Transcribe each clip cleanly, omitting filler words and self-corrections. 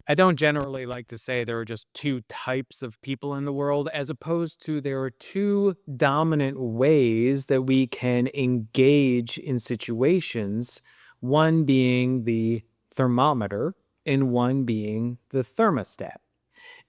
I don't generally like to say there are just two types of people in the world, as opposed to there are two dominant ways that we can engage in situations, one being the thermometer and one being the thermostat.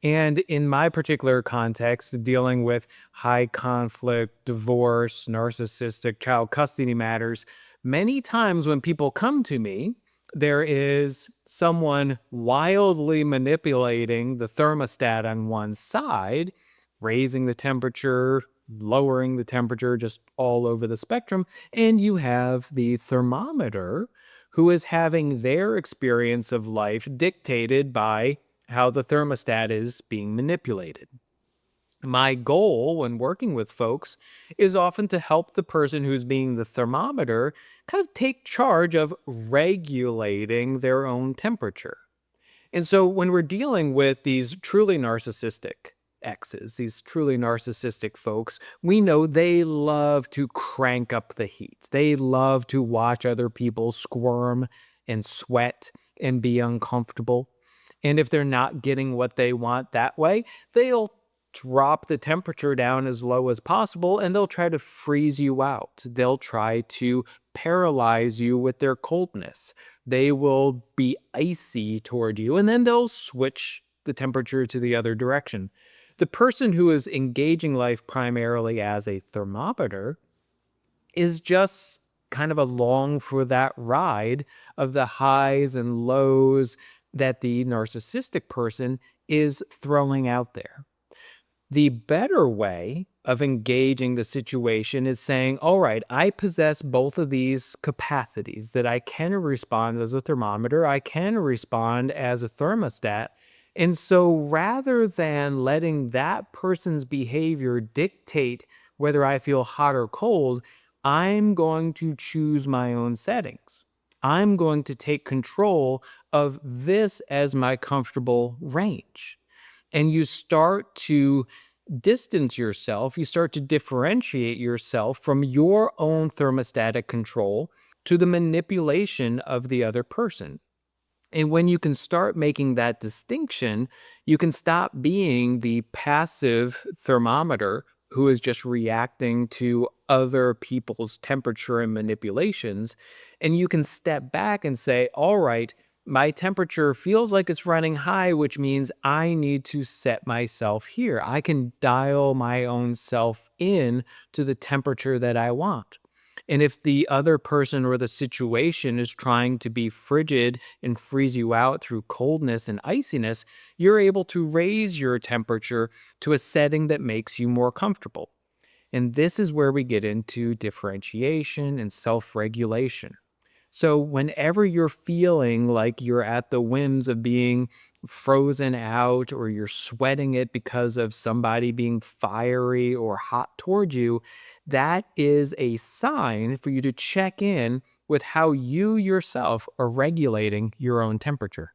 And in my particular context, dealing with high conflict, divorce, narcissistic child custody matters, many times when people come to me, there is someone wildly manipulating the thermostat on one side, raising the temperature, lowering the temperature, just all over the spectrum. And you have the thermometer who is having their experience of life dictated by how the thermostat is being manipulated. My goal when working with folks is often to help the person who's being the thermometer kind of take charge of regulating their own temperature. And so when we're dealing with these truly narcissistic exes, these truly narcissistic folks, we know they love to crank up the heat. They love to watch other people squirm and sweat and be uncomfortable. And if they're not getting what they want that way, they'll drop the temperature down as low as possible and they'll try to freeze you out. They'll try to paralyze you with their coldness. They will be icy toward you and then they'll switch the temperature to the other direction. The person who is engaging life primarily as a thermometer is just kind of along for that ride of the highs and lows that the narcissistic person is throwing out there. The better way of engaging the situation is saying, all right, I possess both of these capacities that I can respond as a thermometer, I can respond as a thermostat. And so rather than letting that person's behavior dictate whether I feel hot or cold, I'm going to choose my own settings. I'm going to take control of this as my comfortable range. And you start to distance yourself, you start to differentiate yourself from your own thermostatic control to the manipulation of the other person. And when you can start making that distinction, you can stop being the passive thermometer who is just reacting to other people's temperature and manipulations. And you can step back and say, all right, my temperature feels like it's running high, which means I need to set myself here. I can dial my own self in to the temperature that I want. And if the other person or the situation is trying to be frigid and freeze you out through coldness and iciness, you're able to raise your temperature to a setting that makes you more comfortable. And this is where we get into differentiation and self regulation. So, whenever you're feeling like you're at the whims of being frozen out or you're sweating it because of somebody being fiery or hot towards you, that is a sign for you to check in with how you yourself are regulating your own temperature.